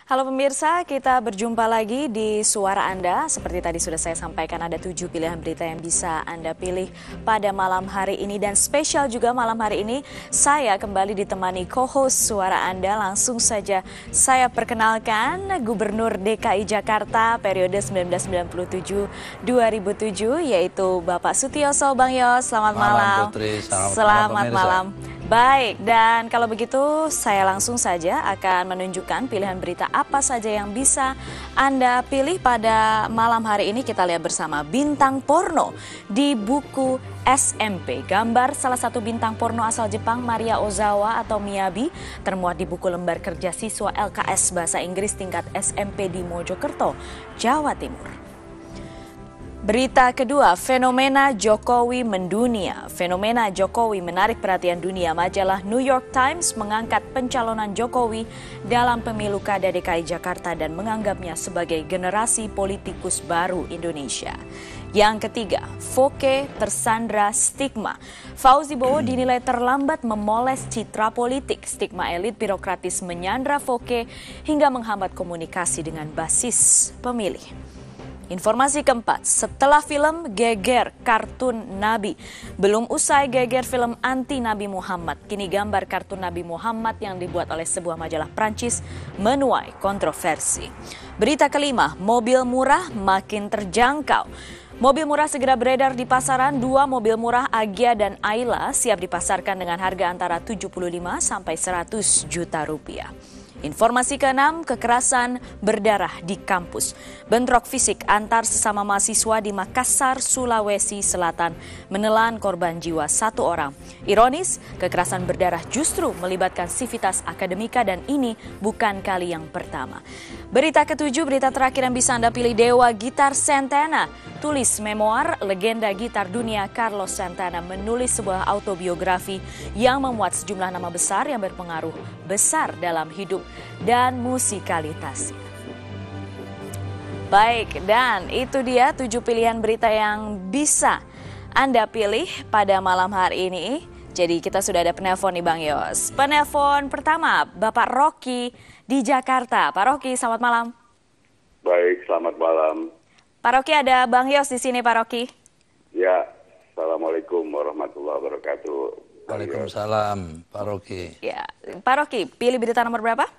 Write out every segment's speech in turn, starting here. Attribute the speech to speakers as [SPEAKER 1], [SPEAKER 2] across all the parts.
[SPEAKER 1] Halo pemirsa, kita berjumpa lagi di Suara Anda. Seperti tadi sudah saya sampaikan, ada 7 pilihan berita yang bisa Anda pilih pada malam hari ini. Dan spesial juga malam hari ini, saya kembali ditemani co-host Suara Anda. Langsung saja saya perkenalkan Gubernur DKI Jakarta periode 1997-2007, yaitu Bapak Sutiyoso. Bang Yos, selamat malam.
[SPEAKER 2] Putri,
[SPEAKER 1] selamat malam. Baik, dan kalau begitu saya langsung saja akan menunjukkan pilihan berita apa saja yang bisa Anda pilih pada malam hari ini. Kita lihat bersama bintang porno di buku SMP. Gambar salah satu bintang porno asal Jepang, Maria Ozawa atau Miyabi, termuat di buku lembar kerja siswa LKS Bahasa Inggris tingkat SMP di Mojokerto, Jawa Timur. Berita kedua, fenomena Jokowi mendunia. Fenomena Jokowi menarik perhatian dunia. Majalah New York Times mengangkat pencalonan Jokowi dalam pemilu Kada DKI Jakarta dan menganggapnya sebagai generasi politikus baru Indonesia. Yang ketiga, Foke tersandra stigma. Fauzi Bowo dinilai terlambat memoles citra politik. Stigma elit birokratis menyandra Foke hingga menghambat komunikasi dengan basis pemilih. Informasi keempat, setelah film Geger kartun Nabi, belum usai geger film anti Nabi Muhammad, kini gambar kartun Nabi Muhammad yang dibuat oleh sebuah majalah Prancis menuai kontroversi. Berita kelima, mobil murah makin terjangkau. Mobil murah segera beredar di pasaran. 2 mobil murah Agya dan Ayla siap dipasarkan dengan harga antara 75 sampai 100 juta rupiah. Informasi keenam, kekerasan berdarah di kampus. Bentrok fisik antar sesama mahasiswa di Makassar, Sulawesi Selatan menelan korban jiwa 1 orang. Ironis, kekerasan berdarah justru melibatkan sivitas akademika dan ini bukan kali yang pertama. Berita ketujuh, berita terakhir yang bisa Anda pilih, Dewa Gitar Santana. Tulis memoir legenda gitar dunia Carlos Santana menulis sebuah autobiografi yang memuat sejumlah nama besar yang berpengaruh besar dalam hidup dan musikalitasnya. Baik, dan itu dia 7 pilihan berita yang bisa Anda pilih pada malam hari ini. Jadi kita sudah ada penelpon nih Bang Yos. Penelpon pertama, Bapak Rocky di Jakarta. Pak Rocky, selamat malam.
[SPEAKER 3] Baik, selamat malam.
[SPEAKER 1] Pak Rocky, ada Bang Yos di sini, Pak Rocky.
[SPEAKER 3] Ya, Assalamualaikum warahmatullahi wabarakatuh.
[SPEAKER 2] Waalaikumsalam, Pak Rocky.
[SPEAKER 1] Ya, Pak Rocky, pilih berita nomor berapa?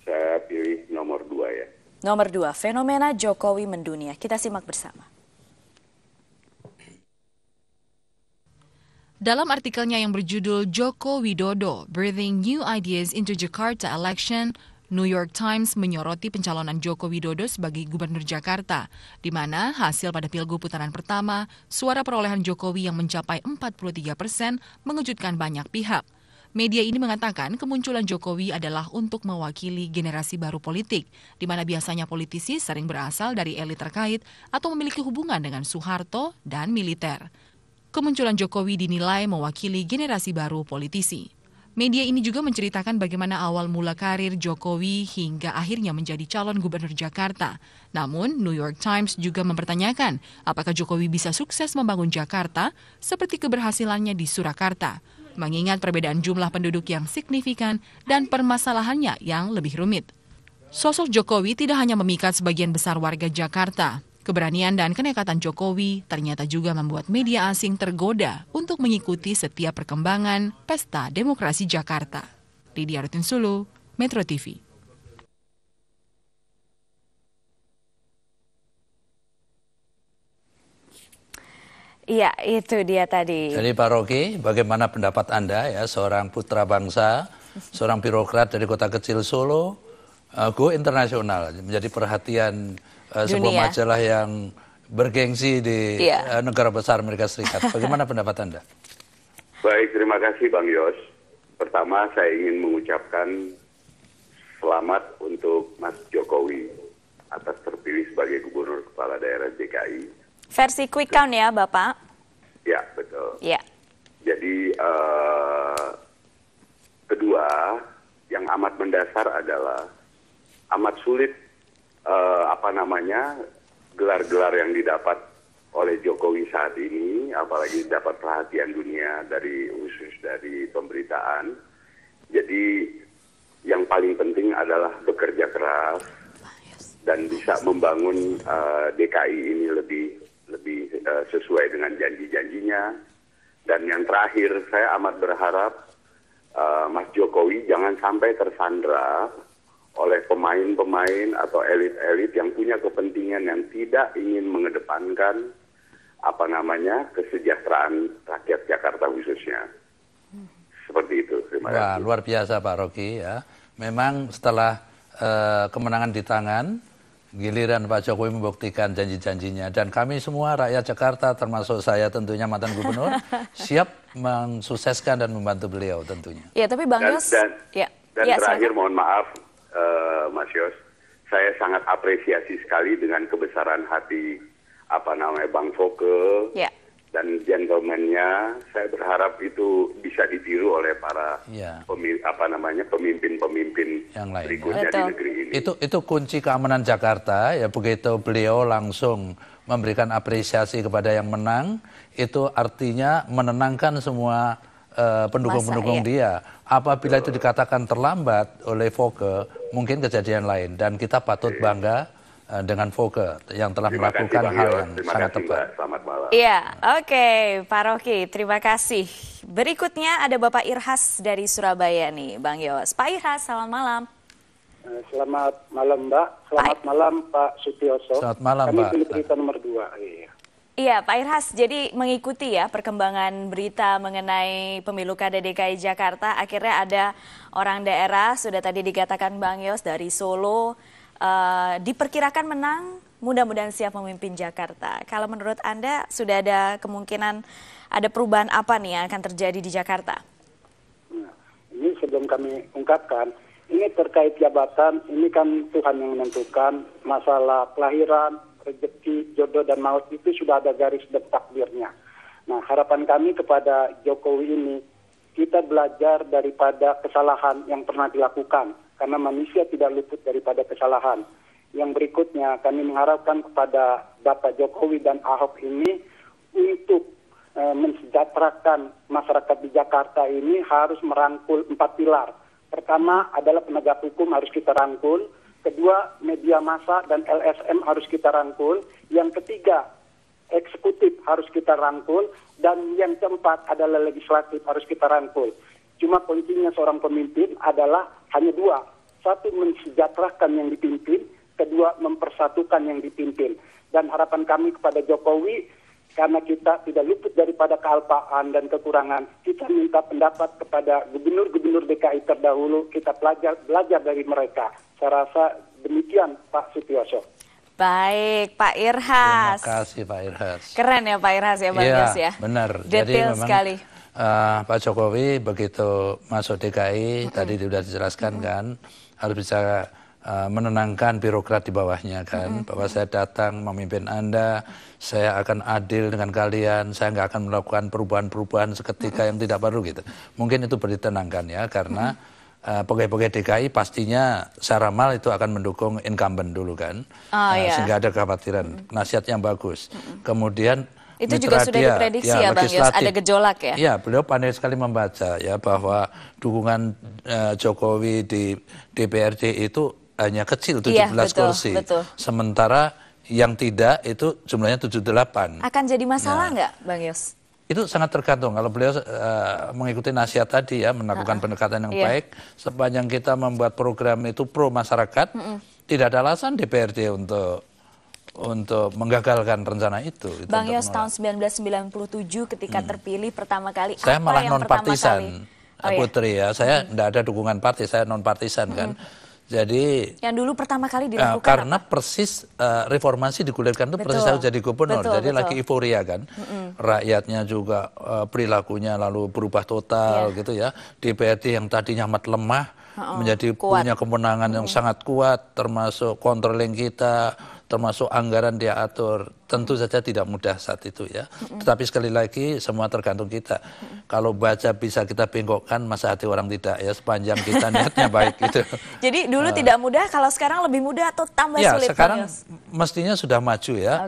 [SPEAKER 3] Saya pilih nomor 2 ya.
[SPEAKER 1] Nomor 2, fenomena Jokowi mendunia. Kita simak bersama.
[SPEAKER 4] Dalam artikelnya yang berjudul Joko Widodo, Birthing New Ideas into Jakarta Election, New York Times menyoroti pencalonan Joko Widodo sebagai Gubernur Jakarta, di mana hasil pada Pilgub putaran pertama, suara perolehan Jokowi yang mencapai 43% mengejutkan banyak pihak. Media ini mengatakan kemunculan Jokowi adalah untuk mewakili generasi baru politik, di mana biasanya politisi sering berasal dari elit terkait atau memiliki hubungan dengan Soeharto dan militer. Kemunculan Jokowi dinilai mewakili generasi baru politisi. Media ini juga menceritakan bagaimana awal mula karir Jokowi hingga akhirnya menjadi calon gubernur Jakarta. Namun, New York Times juga mempertanyakan apakah Jokowi bisa sukses membangun Jakarta seperti keberhasilannya di Surakarta, mengingat perbedaan jumlah penduduk yang signifikan dan permasalahannya yang lebih rumit. Sosok Jokowi tidak hanya memikat sebagian besar warga Jakarta. Keberanian dan kenekatan Jokowi ternyata juga membuat media asing tergoda untuk mengikuti setiap perkembangan Pesta Demokrasi Jakarta. Lydia Rutinsulu, Metro TV.
[SPEAKER 1] Iya, itu dia tadi.
[SPEAKER 2] Jadi Pak Rocky, bagaimana pendapat Anda ya, seorang putra bangsa, seorang birokrat dari kota kecil Solo, go internasional, menjadi perhatian sebuah majalah yang bergengsi di negara besar Amerika Serikat. Bagaimana pendapat Anda?
[SPEAKER 3] Baik, terima kasih Bang Yos. Pertama, saya ingin mengucapkan selamat untuk Mas Jokowi atas terpilih sebagai Gubernur Kepala Daerah DKI.
[SPEAKER 1] Versi quick count ya, Bapak?
[SPEAKER 3] Ya, betul.
[SPEAKER 1] Ya.
[SPEAKER 3] Jadi, kedua, yang amat mendasar adalah amat sulit gelar-gelar yang didapat oleh Jokowi saat ini, apalagi dapat perhatian dunia khusus dari pemberitaan. Jadi yang paling penting adalah bekerja keras dan bisa membangun DKI ini lebih sesuai dengan janji-janjinya. Dan yang terakhir, saya amat berharap Mas Jokowi jangan sampai tersandra oleh pemain-pemain atau elit-elit yang punya kepentingan yang tidak ingin mengedepankan kesejahteraan rakyat Jakarta khususnya. Seperti itu. Terima kasih.
[SPEAKER 2] Wah, luar biasa Pak Rocky ya. Memang setelah kemenangan di tangan, giliran Pak Jokowi membuktikan janji-janjinya, dan kami semua rakyat Jakarta termasuk saya tentunya mantan gubernur siap mensukseskan dan membantu beliau tentunya.
[SPEAKER 1] Ya, tapi Bang Yos
[SPEAKER 3] terakhir mohon maaf Mas Yos, saya sangat apresiasi sekali dengan kebesaran hati Bang Foke dan gentleman-nya. Saya berharap itu bisa ditiru oleh para pemimpin-pemimpin
[SPEAKER 2] yang lain
[SPEAKER 3] berikutnya di negeri ini.
[SPEAKER 2] Itu kunci keamanan Jakarta ya. Begitu beliau langsung memberikan apresiasi kepada yang menang, itu artinya menenangkan semua pendukung-pendukung dia. Apabila itu dikatakan terlambat oleh Foke, mungkin kejadian lain, dan kita patut bangga dengan Foke yang telah melakukan hal yang sangat tepat.
[SPEAKER 3] Selamat malam.
[SPEAKER 1] Iya, oke, Pak Rocky, terima kasih. Berikutnya ada Bapak Irhas dari Surabaya nih, Bang Yos. Pak Irhas, selamat malam.
[SPEAKER 5] Selamat malam, Mbak. Selamat malam, Pak Sutioso.
[SPEAKER 2] Selamat malam,
[SPEAKER 5] Kami
[SPEAKER 2] Pak.
[SPEAKER 5] pilih berita nomor 2.
[SPEAKER 1] Iya, Pak Irhas, jadi mengikuti ya perkembangan berita mengenai pemilu kada DKI Jakarta, akhirnya ada orang daerah, sudah tadi dikatakan Bang Yos, dari Solo, diperkirakan menang, mudah-mudahan siap memimpin Jakarta. Kalau menurut Anda sudah ada kemungkinan ada perubahan apa nih yang akan terjadi di Jakarta?
[SPEAKER 5] Nah, ini sebelum kami ungkapkan, ini terkait jabatan, ini kan Tuhan yang menentukan. Masalah kelahiran, rezeki, jodoh dan maut itu sudah ada garis takdirnya. Nah, harapan kami kepada Jokowi ini, kita belajar daripada kesalahan yang pernah dilakukan. Karena manusia tidak luput daripada kesalahan. Yang berikutnya, kami mengharapkan kepada Bapak Jokowi dan Ahok ini untuk mensejahterakan masyarakat di Jakarta ini harus merangkul 4 pilar. Pertama adalah penegak hukum harus kita rangkul. Kedua, media massa dan LSM harus kita rangkul. Yang ketiga, eksekutif harus kita rangkul. Dan yang keempat adalah legislatif harus kita rangkul. Cuma kuncinya seorang pemimpin adalah hanya 2. Satu, mensejahterakan yang dipimpin. Kedua, mempersatukan yang dipimpin. Dan harapan kami kepada Jokowi, karena kita tidak luput daripada kealpaan dan kekurangan, kita minta pendapat kepada gubernur-gubernur DKI terdahulu, kita belajar dari mereka. Saya rasa demikian, Pak Sutioso.
[SPEAKER 1] Baik, Pak Irhas.
[SPEAKER 2] Terima kasih Pak Irhas.
[SPEAKER 1] Keren ya Pak Irhas ya, Bang Yos ya.
[SPEAKER 2] Benar.
[SPEAKER 1] Detail
[SPEAKER 2] jadi memang,
[SPEAKER 1] sekali.
[SPEAKER 2] Pak Jokowi begitu masuk DKI, tadi sudah dijelaskan kan, harus bisa menenangkan birokrat di bawahnya kan, bahwa saya datang memimpin Anda, saya akan adil dengan kalian, saya nggak akan melakukan perubahan-perubahan seketika yang tidak perlu gitu. Mungkin itu ditenangkan ya, karena pegawai-pegawai DKI pastinya secara mal itu akan mendukung incumbent dulu kan, sehingga ada kekhawatiran, nasihat yang bagus. Kemudian
[SPEAKER 1] itu juga sudah diprediksi ya Bang Yos, ada gejolak ya?
[SPEAKER 2] Iya, beliau pandai sekali membaca ya, bahwa dukungan Jokowi di DPRD itu hanya kecil, 17 kursi. Betul. Sementara yang tidak itu jumlahnya 78.
[SPEAKER 1] Akan jadi masalah nggak Bang Yos?
[SPEAKER 2] Itu sangat tergantung. Kalau beliau mengikuti nasihat tadi ya, melakukan pendekatan yang baik, sepanjang kita membuat program itu pro masyarakat, tidak ada alasan DPRD untuk menggagalkan rencana itu.
[SPEAKER 1] Bang Yos, tahun 1997 ketika terpilih pertama kali,
[SPEAKER 2] saya
[SPEAKER 1] apa
[SPEAKER 2] malah
[SPEAKER 1] yang
[SPEAKER 2] non-partisan, Putri ya. Saya tidak ada dukungan partai, saya non-partisan kan. Jadi
[SPEAKER 1] yang dulu pertama kali dilakukan
[SPEAKER 2] karena persis reformasi digulirkan itu persis saya jadi gubernur, jadi lagi euforia kan, rakyatnya juga perilakunya lalu berubah total gitu ya. DPRD yang tadinya amat lemah menjadi punya kemenangan yang sangat kuat, termasuk controlling kita, termasuk anggaran dia atur. Tentu saja tidak mudah saat itu ya. Tetapi sekali lagi semua tergantung kita. Kalau baca bisa kita bengkokkan, masa hati orang tidak ya, sepanjang kita niatnya baik gitu.
[SPEAKER 1] Jadi dulu tidak mudah, kalau sekarang lebih mudah atau tambah sulit?
[SPEAKER 2] Ya sekarang mestinya sudah maju ya.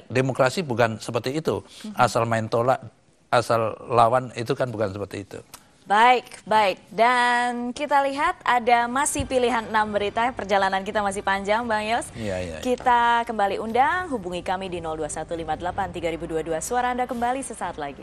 [SPEAKER 2] Demokrasi bukan seperti itu. Asal main tolak, asal lawan itu kan bukan seperti itu.
[SPEAKER 1] Baik, baik. Dan kita lihat ada masih pilihan 6 berita. Perjalanan kita masih panjang, Bang Yos.
[SPEAKER 2] Iya.
[SPEAKER 1] Kita kembali undang, hubungi kami di 021583022. Suara Anda kembali sesaat lagi.